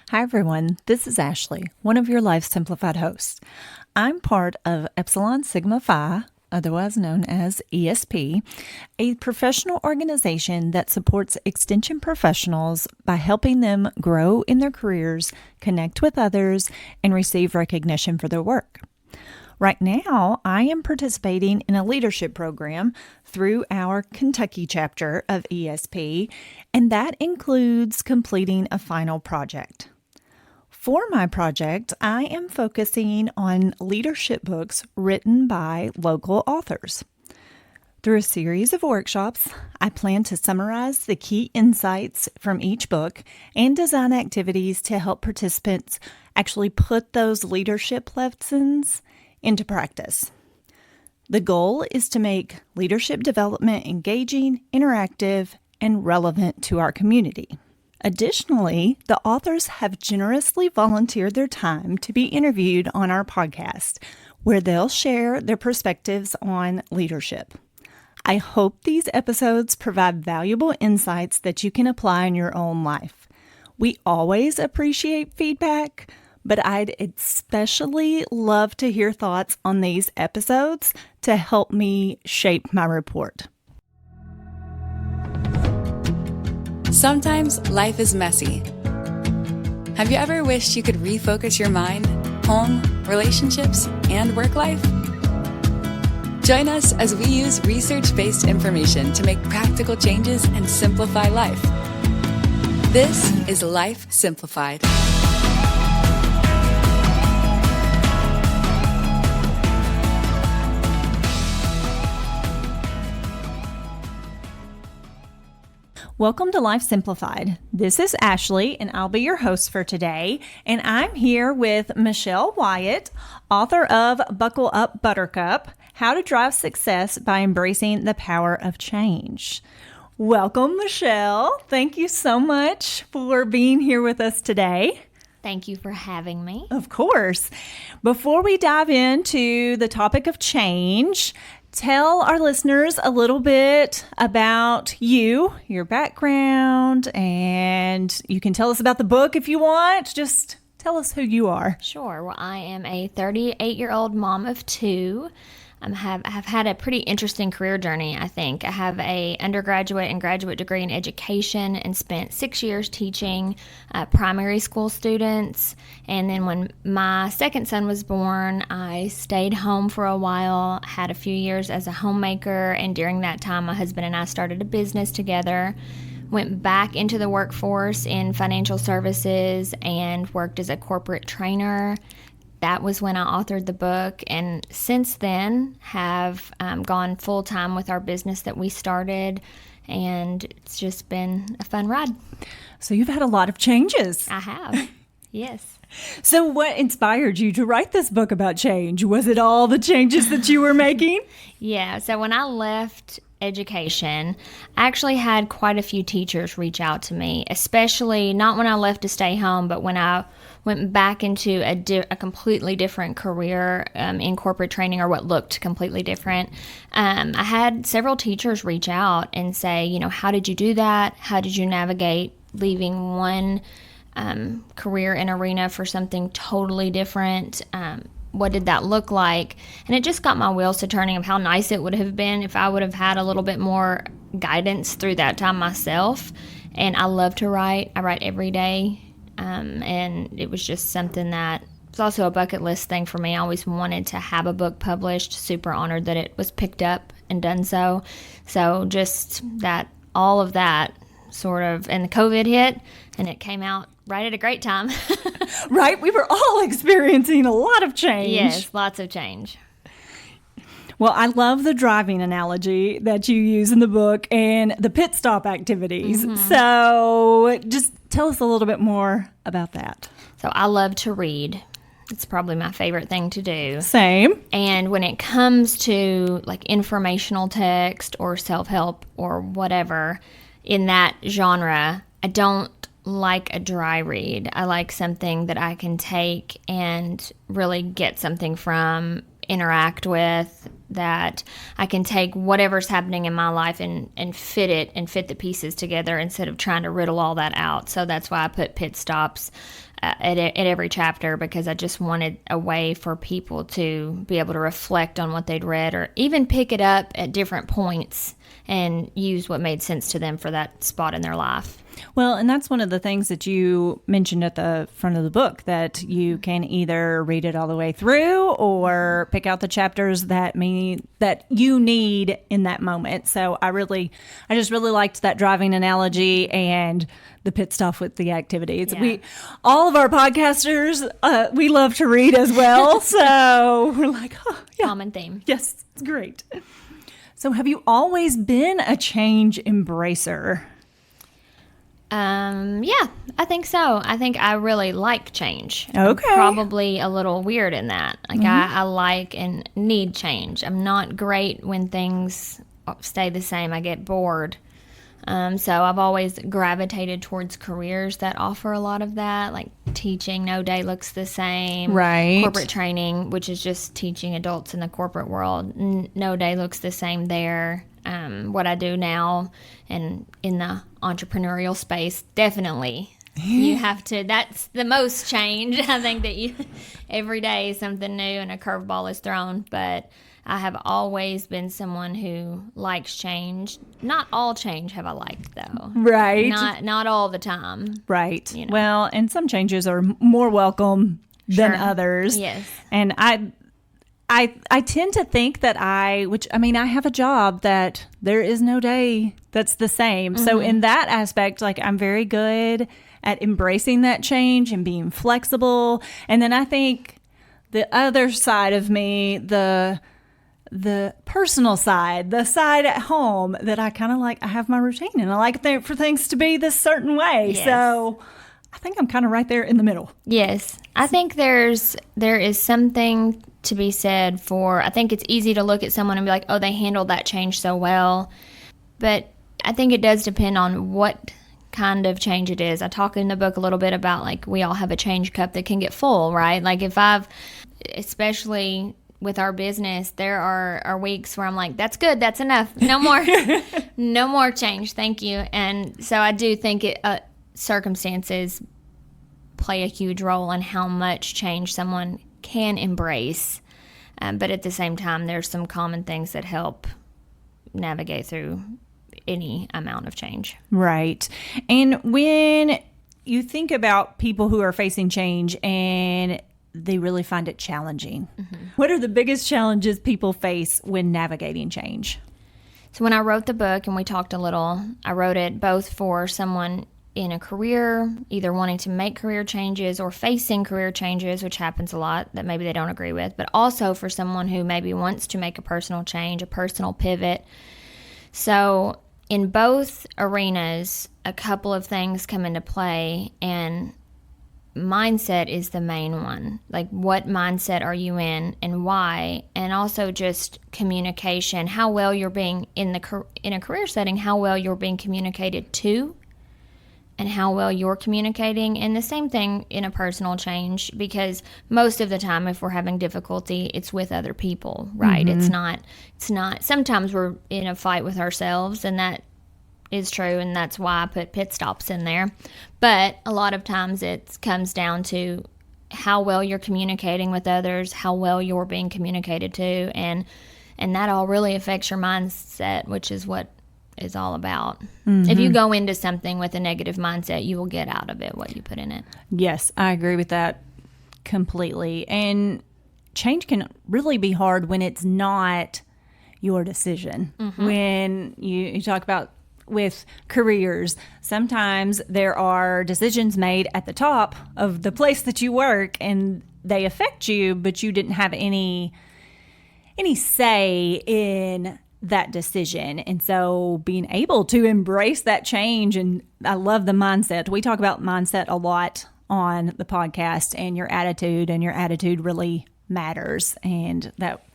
Hi, everyone. This is Ashley, one of your Life Simplified hosts. I'm part of Epsilon Sigma Phi, otherwise known as ESP, a professional organization that supports extension professionals by helping them grow in their careers, connect with others, and receive recognition for their work. Right now, I am participating in a leadership program through our Kentucky chapter of ESP, and that includes completing a final project. For my project, I am focusing on leadership books written by local authors. Through a series of workshops, I plan to summarize the key insights from each book and design activities to help participants actually put those leadership lessons into practice. The goal is to make leadership development engaging, interactive, and relevant to our community. Additionally, the authors have generously volunteered their time to be interviewed on our podcast, where they'll share their perspectives on leadership. I hope these episodes provide valuable insights that you can apply in your own life. We always appreciate feedback, but I'd especially love to hear thoughts on these episodes to help me shape my report. Sometimes life is messy. Have you ever wished you could refocus your mind, home, relationships, and work life? Join us as we use research-based information to make practical changes and simplify life. This is Life Simplified. Welcome to Life Simplified. This is Ashley, and I'll be your host for today. And I'm here with Michelle Wyatt, author of Up Buttercup, How to Drive Success by Embracing the Power of Change. Welcome, Michelle. Thank you so much for being here with us today. Thank you for having me. Of course. Before we dive into the topic of change, tell our listeners a little bit about you, your background, and you can tell us about the book if you want. Just tell us who you are. Sure. Well, I am a 38-year-old mom of two. I have had a pretty interesting career journey, I think. I have a undergraduate and graduate degree in education and spent 6 years teaching primary school students. And then when my second son was born, I stayed home for a while, had a few years as a homemaker, and during that time, my husband and I started a business together. Went back into the workforce in financial services and worked as a corporate trainer. That was when I authored the book, and since then have gone full-time with our business that we started, and it's just been a fun ride. So you've had a lot of changes. I have, yes. So what inspired you to write this book about change? Was it all the changes that you were making? Yeah, so when I left education, I actually had quite a few teachers reach out to me, especially not when I left to stay home, but when I went back into a completely different career in corporate training, or what looked completely different. I had several teachers reach out and say, how did you do that? How did you navigate leaving one career and arena for something totally different? What did that look like? And it just got my wheels to turning of how nice it would have been if I would have had a little bit more guidance through that time myself. And I love to write. I write every day. And it was just something that was also a bucket list thing for me. I always wanted to have a book published. Super honored that it was picked up and done so. So just that, all of that sort of, and the COVID hit, and it came out right at a great time. Right? We were all experiencing a lot of change. Yes, lots of change. Well, I love the driving analogy that you use in the book and the pit stop activities. Mm-hmm. So just tell us a little bit more about that. So I love to read. It's probably my favorite thing to do. Same. And when it comes to like informational text or self-help or whatever in that genre, I don't like a dry read. I like something that I can take and really get something from, interact with, that I can take whatever's happening in my life and fit the pieces together instead of trying to riddle all that out. So that's why I put pit stops at every chapter, because I just wanted a way for people to be able to reflect on what they'd read, or even pick it up at different points and use what made sense to them for that spot in their life. Well, and that's one of the things that you mentioned at the front of the book, that you can either read it all the way through or pick out the chapters that you need in that moment. So I just really liked that driving analogy and the pit stop with the activities. Yeah. All of our podcasters, we love to read as well. So we're like, oh, yeah. Common theme. Yes, it's great. So have you always been a change embracer? Yeah, I think so. I think I really like change. Okay. I'm probably a little weird in that. Like I like and need change. I'm not great when things stay the same. I get bored. So I've always gravitated towards careers that offer a lot of that, like teaching. No day looks the same. Right. Corporate training, which is just teaching adults in the corporate world. No day looks the same there. What I do now and in the entrepreneurial space, definitely you have to, that's the most change. I think that every day something new and a curveball is thrown, but I have always been someone who likes change. Not all change have I liked, though. Right. Not all the time. Right. You know. Well, and some changes are more welcome than Sure. others. Yes. And I tend to think that I have a job that there is no day that's the same. Mm-hmm. So in that aspect, like, I'm very good at embracing that change and being flexible. And then I think the other side of me, the personal side, the side at home, that I kind of like, I have my routine and I like for things to be this certain way. Yes. So I think I'm kind of right there in the middle. Yes. I think there is something to be said for, I think it's easy to look at someone and be like, oh, they handled that change so well. But I think it does depend on what kind of change it is. I talk in the book a little bit about, like, we all have a change cup that can get full, right? Like, especially with our business, there are weeks where I'm like, that's good, that's enough, no more, no more change, thank you. And so I do think circumstances play a huge role in how much change someone can embrace. But at the same time, there's some common things that help navigate through any amount of change. Right. And when you think about people who are facing change and they really find it challenging, what are the biggest challenges people face when navigating change? So when I wrote the book, and we talked a little, I wrote it both for someone in a career, either wanting to make career changes or facing career changes, which happens a lot that maybe they don't agree with, but also for someone who maybe wants to make a personal change, a personal pivot. So in both arenas, a couple of things come into play, and mindset is the main one. Like, what mindset are you in and why? And also just communication, how well you're being in a career setting, how well you're being communicated to, and how well you're communicating. And the same thing in a personal change, because most of the time, if we're having difficulty, it's with other people, right? It's not, sometimes we're in a fight with ourselves, and that is true, and that's why I put pit stops in there. But a lot of times it comes down to how well you're communicating with others, how well you're being communicated to, and that all really affects your mindset, which is what is all about. If you go into something with a negative mindset, you will get out of it what you put in it. Yes, I agree with that completely. And change can really be hard when it's not your decision. When you talk about with careers, sometimes there are decisions made at the top of the place that you work and they affect you, but you didn't have any say in that decision. And so being able to embrace that change, and I love the mindset. We talk about mindset a lot on the podcast, and your attitude really matters. And that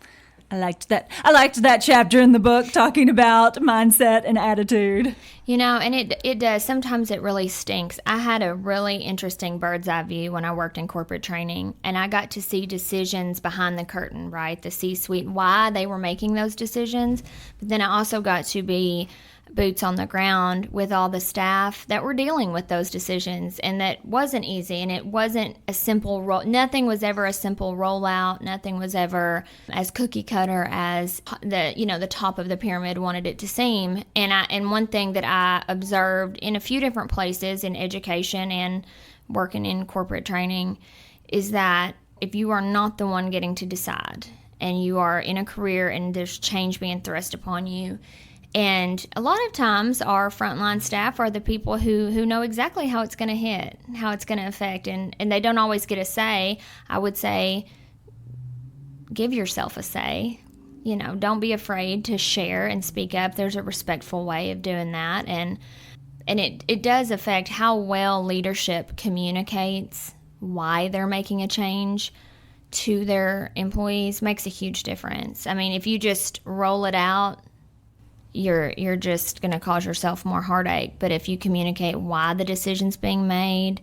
I liked that chapter in the book talking about mindset and attitude. You know, and it does. Sometimes it really stinks. I had a really interesting bird's eye view when I worked in corporate training, and I got to see decisions behind the curtain, right? The C-suite, why they were making those decisions. But then I also got to be boots on the ground with all the staff that were dealing with those decisions, and that wasn't easy, and it wasn't a simple nothing was ever a simple rollout. Nothing was ever as cookie cutter as the top of the pyramid wanted it to seem. And one thing that I observed in a few different places in education and working in corporate training is that if you are not the one getting to decide, and you are in a career and there's change being thrust upon you, and a lot of times our frontline staff are the people who know exactly how it's going to hit, how it's going to affect, and they don't always get a say. I would say give yourself a say. You know, don't be afraid to share and speak up. There's a respectful way of doing that, and it does affect how well leadership communicates why they're making a change to their employees. Makes a huge difference. I mean, if you just roll it out, you're just going to cause yourself more heartache. But if you communicate why the decision's being made,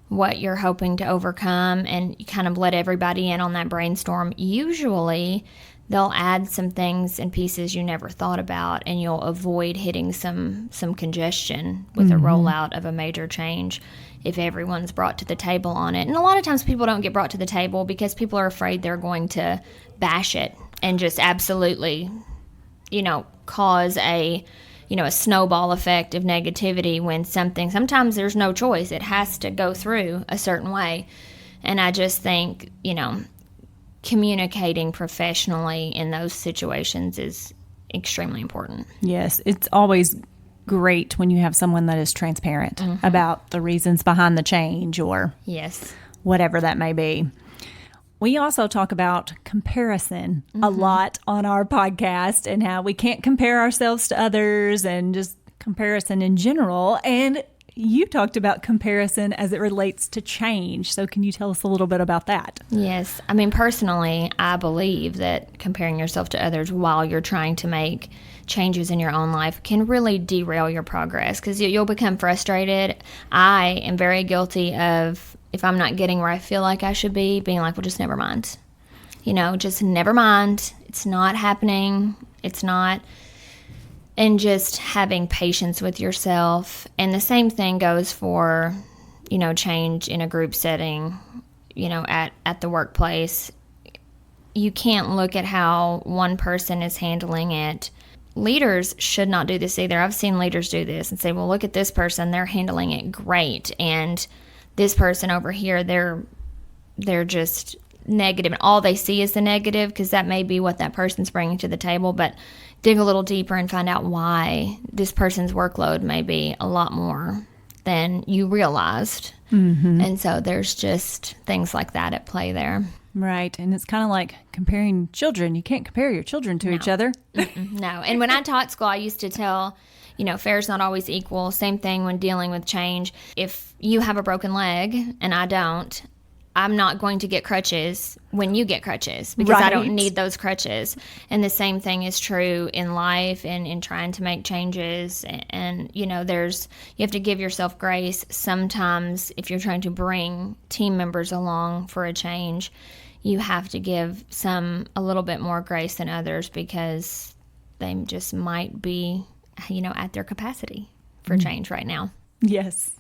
what you're hoping to overcome, and you kind of let everybody in on that brainstorm, usually they'll add some things and pieces you never thought about, and you'll avoid hitting some congestion with a rollout of a major change if everyone's brought to the table on it. And a lot of times people don't get brought to the table because people are afraid they're going to bash it and just absolutely, cause a snowball effect of negativity when sometimes there's no choice. It has to go through a certain way. And I just think, communicating professionally in those situations is extremely important. Yes, it's always great when you have someone that is transparent about the reasons behind the change or whatever that may be. We also talk about comparison a lot on our podcast, and how we can't compare ourselves to others, and just comparison in general. And you talked about comparison as it relates to change. So can you tell us a little bit about that? Yes. I mean, personally, I believe that comparing yourself to others while you're trying to make changes in your own life can really derail your progress, because you'll become frustrated. I am very guilty of, if I'm not getting where I feel like I should be, being like, well, just never mind. Just never mind. It's not happening. It's not. And just having patience with yourself. And the same thing goes for, change in a group setting, at the workplace. You can't look at how one person is handling it. Leaders should not do this either. I've seen leaders do this and say, well, look at this person. They're handling it great. And this person over here, they're just negative, and all they see is the negative, because that may be what that person's bringing to the table. But dig a little deeper and find out why this person's workload may be a lot more than you realized. And so there's just things like that at play there. Right. And it's kind of like comparing children. You can't compare your children to each other. No. And when I taught school, I used to tell, fair's not always equal. Same thing when dealing with change. If you have a broken leg and I don't, I'm not going to get crutches when you get crutches, because I don't need those crutches. And the same thing is true in life and in trying to make changes. And, you have to give yourself grace. Sometimes if you're trying to bring team members along for a change, you have to give some a little bit more grace than others, because they just might be, at their capacity for change right now. Yes.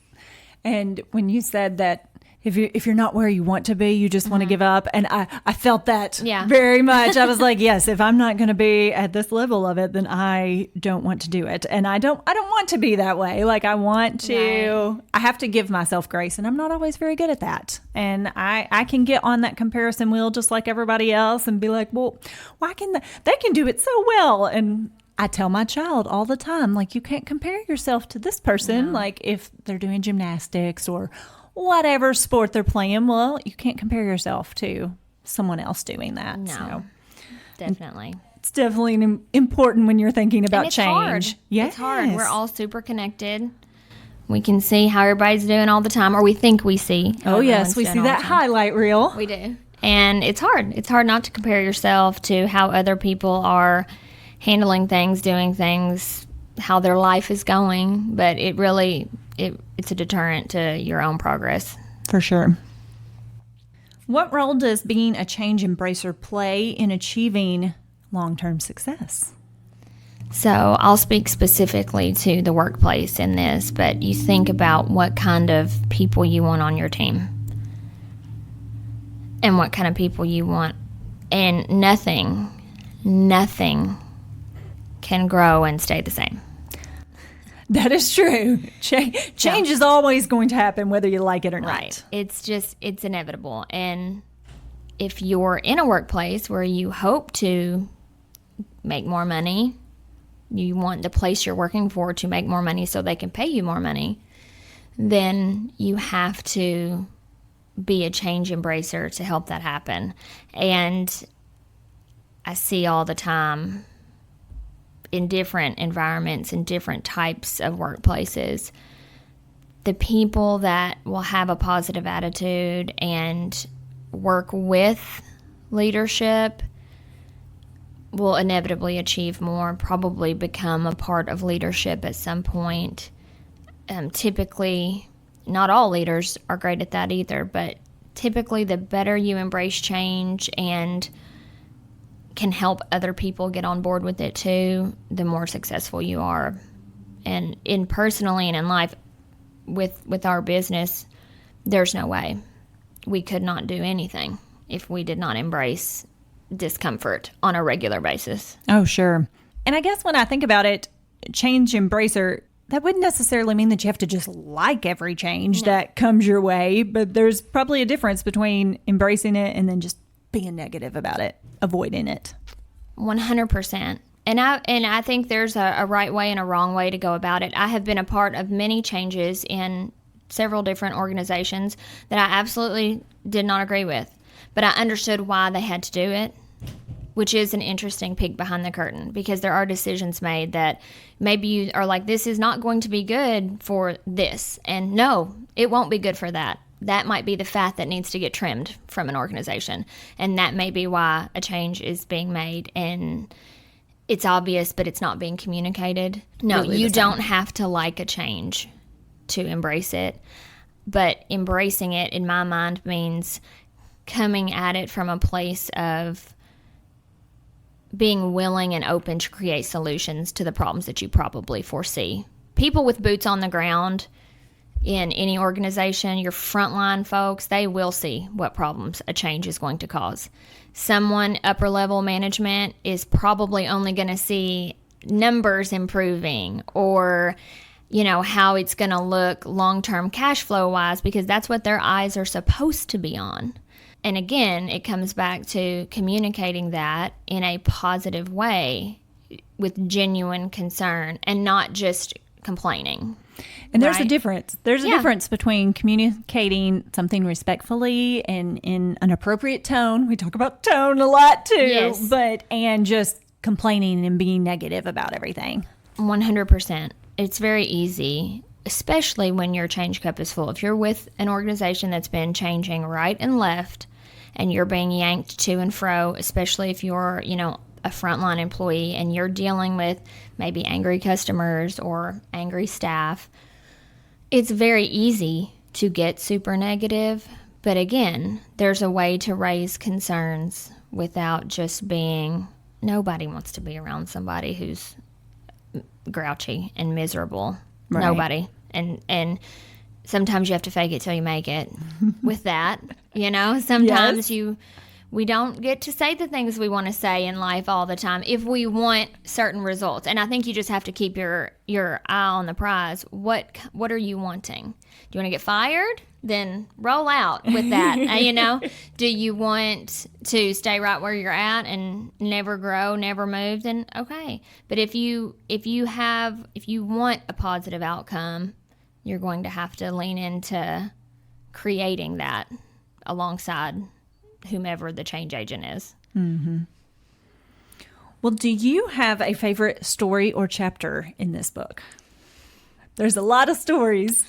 And when you said that if you're not where you want to be, you just want to give up. And I felt that very much. I was like, yes, if I'm not going to be at this level of it, then I don't want to do it. And I don't want to be that way. Like, I want to, I have to give myself grace, and I'm not always very good at that. And I can get on that comparison wheel just like everybody else and be like, well, why can they can do it so well? And I tell my child all the time, like, you can't compare yourself to this person. Like, if they're doing gymnastics or whatever sport they're playing, well, you can't compare yourself to someone else doing that. No, so, definitely. It's definitely important when you're thinking about it's change. Hard. Yes. It's hard. We're all super connected. We can see how everybody's doing all the time, or we think we see. Oh, yes. We see that highlight reel. We do. And it's hard. It's hard not to compare yourself to how other people are handling things, doing things, how their life is going. But it really, it's a deterrent to your own progress. For sure. What role does being a change embracer play in achieving long-term success? So I'll speak specifically to the workplace in this, but you think about what kind of people you want on your team and what kind of people you want. And nothing can grow and stay the same. That is true. Change is always going to happen whether you like it or not. Right. It's inevitable. And if you're in a workplace where you hope to make more money, you want the place you're working for to make more money so they can pay you more money, then you have to be a change embracer to help that happen. And I see all the time in different environments, in different types of workplaces, the people that will have a positive attitude and work with leadership will inevitably achieve more, probably become a part of leadership at some point. Typically, not all leaders are great at that either, but typically the better you embrace change and can help other people get on board with it too, the more successful you are. And in personally and in life, with our business, there's no way we could not do anything if we did not embrace discomfort on a regular basis. Oh, sure. And I guess when I think about it, change embracer, that wouldn't necessarily mean that you have to just like every change that comes your way, but there's probably a difference between embracing it and then just being negative about it, avoiding it. 100%. And I think there's a right way and a wrong way to go about it. I have been a part of many changes in several different organizations that I absolutely did not agree with, but I understood why they had to do it, which is an interesting peek behind the curtain, because there are decisions made that maybe you are like, this is not going to be good for this. And no, it won't be good for that. That might be the fat that needs to get trimmed from an organization. And that may be why a change is being made. And it's obvious, but it's not being communicated. No, really you don't have to like a change to embrace it. But embracing it, in my mind, means coming at it from a place of being willing and open to create solutions to the problems that you probably foresee. People with boots on the ground in any organization, your frontline folks, they will see what problems a change is going to cause. Someone upper level management is probably only going to see numbers improving or, how it's going to look long-term cash flow wise, because that's what their eyes are supposed to be on. And again, it comes back to communicating that in a positive way with genuine concern and not just complaining. And there's a difference. There's a difference between communicating something respectfully and in an appropriate tone. We talk about tone a lot too, yes. and just complaining and being negative about everything. 100%. It's very easy, especially when your change cup is full. If you're with an organization that's been changing right and left and you're being yanked to and fro, especially if you're, a frontline employee and you're dealing with maybe angry customers or angry staff, it's very easy to get super negative. But again, there's a way to raise concerns without just being, nobody wants to be around somebody who's grouchy and miserable. Right. Nobody. And sometimes you have to fake it till you make it with that. Sometimes yes. We don't get to say the things we want to say in life all the time if we want certain results. And I think you just have to keep your eye on the prize. What are you wanting? Do you want to get fired? Then roll out with that. Do you want to stay right where you're at and never grow, never move? Then okay. But if you want a positive outcome, you're going to have to lean into creating that alongside whomever the change agent is. Mm-hmm. Well, do you have a favorite story or chapter in this book? There's a lot of stories.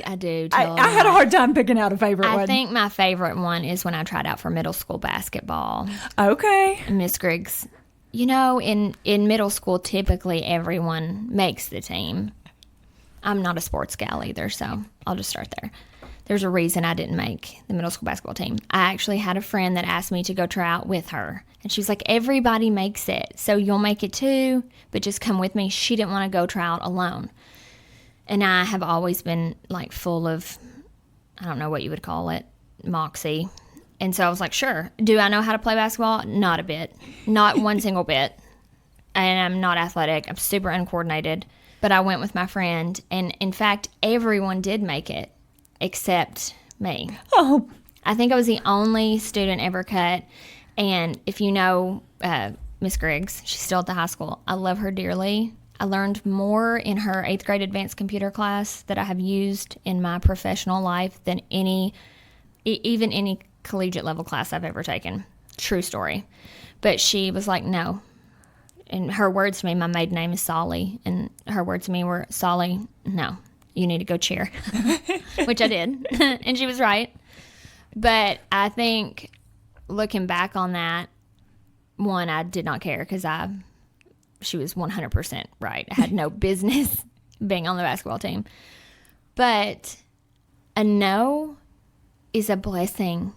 I do. I had a hard time picking out a favorite one. I think my favorite one is when I tried out for middle school basketball. Okay. Miss Griggs, you know, in middle school, typically everyone makes the team. I'm not a sports gal either, so I'll just start there. There's a reason I didn't make the middle school basketball team. I actually had a friend that asked me to go try out with her. And she was like, everybody makes it, so you'll make it too, but just come with me. She didn't want to go try out alone. And I have always been, like, full of, I don't know what you would call it, moxie. And so I was like, sure. Do I know how to play basketball? Not a bit. Not one single bit. And I'm not athletic. I'm super uncoordinated. But I went with my friend. And, in fact, everyone did make it except me. Oh. I think I was the only student ever cut. And if you know Miss Griggs, she's still at the high school. I love her dearly. I learned more in her 8th grade advanced computer class that I have used in my professional life than even any collegiate level class I've ever taken. True story. But she was like, no. And her words to me, my maiden name is Solly, and her words to me were, Solly, no, you need to go cheer. Which I did. And she was right. But I think looking back on that, one, I did not care because she was 100% right. I had no business being on the basketball team. But a no is a blessing,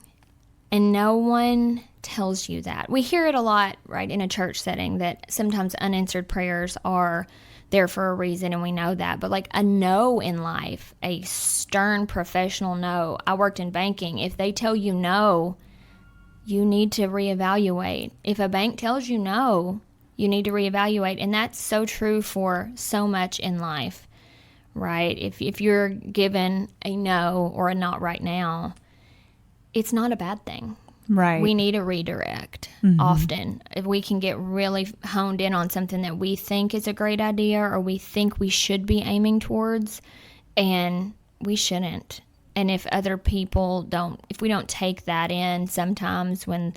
and no one tells you that. We hear it a lot, right, in a church setting, that sometimes unanswered prayers are there for a reason, and we know that. But like a no in life, a stern professional no. I worked in banking. If they tell you no, you need to reevaluate. If a bank tells you no, you need to reevaluate. And that's so true for so much in life, right? If you're given a no or a not right now, it's not a bad thing. Right. We need a redirect often. If we can get really honed in on something that we think is a great idea or we think we should be aiming towards, and we shouldn't. And if other people if we don't take that in sometimes when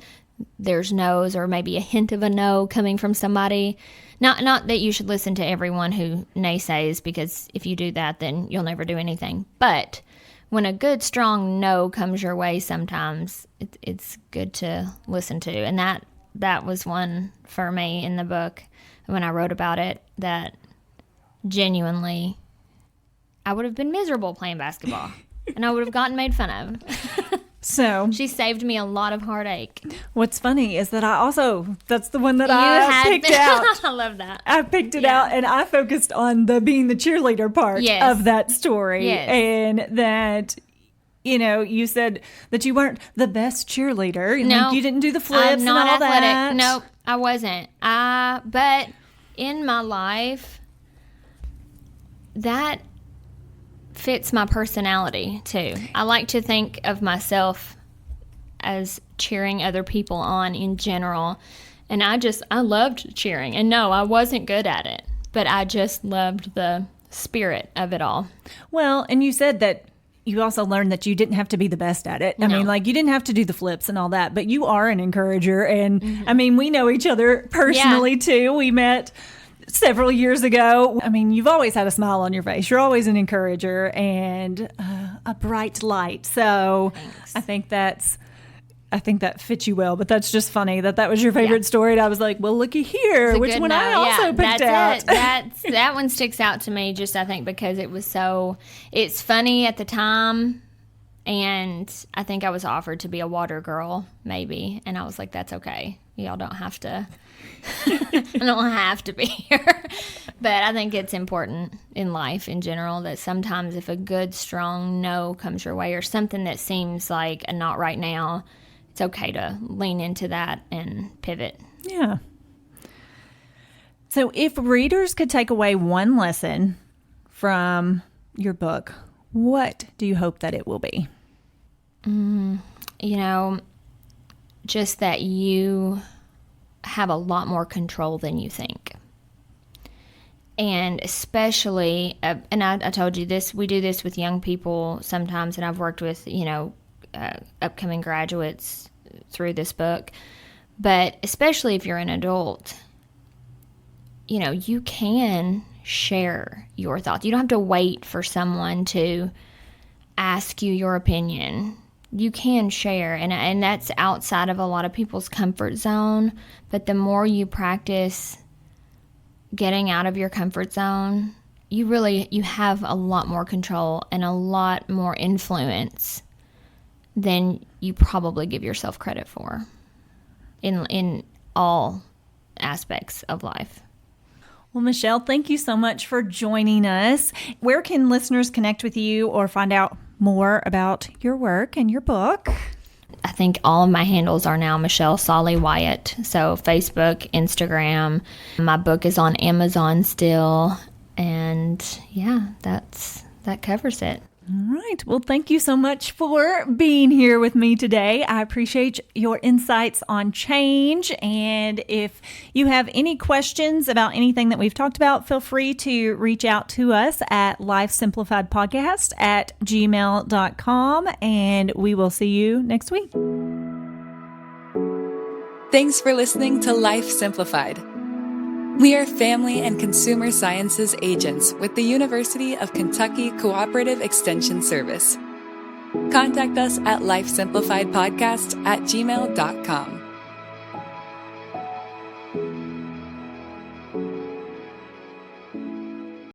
there's no's or maybe a hint of a no coming from somebody, not that you should listen to everyone who naysays, because if you do that, then you'll never do anything. But when a good, strong no comes your way, sometimes it's good to listen to. And that was one for me in the book when I wrote about it, that genuinely I would have been miserable playing basketball and I would have gotten made fun of. So she saved me a lot of heartache. What's funny is that that's the one that I picked out. I love that. I picked it out, and I focused on being the cheerleader part of that story. Yes. And that, you said that you weren't the best cheerleader. No. Like you didn't do the flips I'm not and all athletic. that. Nope, I wasn't. But in my life, that fits my personality too. I like to think of myself as cheering other people on in general, and I loved cheering. And no, I wasn't good at it, but I just loved the spirit of it all. Well, and you said that you also learned that you didn't have to be the best at it. I mean, like, you didn't have to do the flips and all that, but you are an encourager. And I mean, we know each other personally too. We met several years ago. I mean, you've always had a smile on your face. You're always an encourager and a bright light. So thanks. I think that fits you well, but that's just funny that was your favorite story. And I was like, well, looky here, which one I also picked out. That one sticks out to me just, I think, because it's funny at the time. And I think I was offered to be a water girl, maybe. And I was like, that's okay. Y'all don't have to. I don't have to be here. But I think it's important in life in general that sometimes if a good, strong no comes your way or something that seems like a not right now, it's okay to lean into that and pivot. Yeah. So if readers could take away one lesson from your book, what do you hope that it will be? Just that you have a lot more control than you think. And especially, and I told you this, we do this with young people sometimes, and I've worked with, upcoming graduates through this book. But especially if you're an adult, you can share your thoughts. You don't have to wait for someone to ask you your opinion. You can share, and that's outside of a lot of people's comfort zone. But the more you practice getting out of your comfort zone, you have a lot more control and a lot more influence than you probably give yourself credit for in all aspects of life. Well, Michelle, thank you so much for joining us. Where can listeners connect with you or find out more about your work and your book? I think all of my handles are now Michelle Wyatt. So Facebook, Instagram. My book is on Amazon still. And yeah, that covers it. All right. Well, thank you so much for being here with me today. I appreciate your insights on change. And if you have any questions about anything that we've talked about, feel free to reach out to us at lifesimplifiedpodcast@gmail.com. And we will see you next week. Thanks for listening to Life Simplified. We are family and consumer sciences agents with the University of Kentucky Cooperative Extension Service. Contact us at lifesimplifiedpodcast@gmail.com.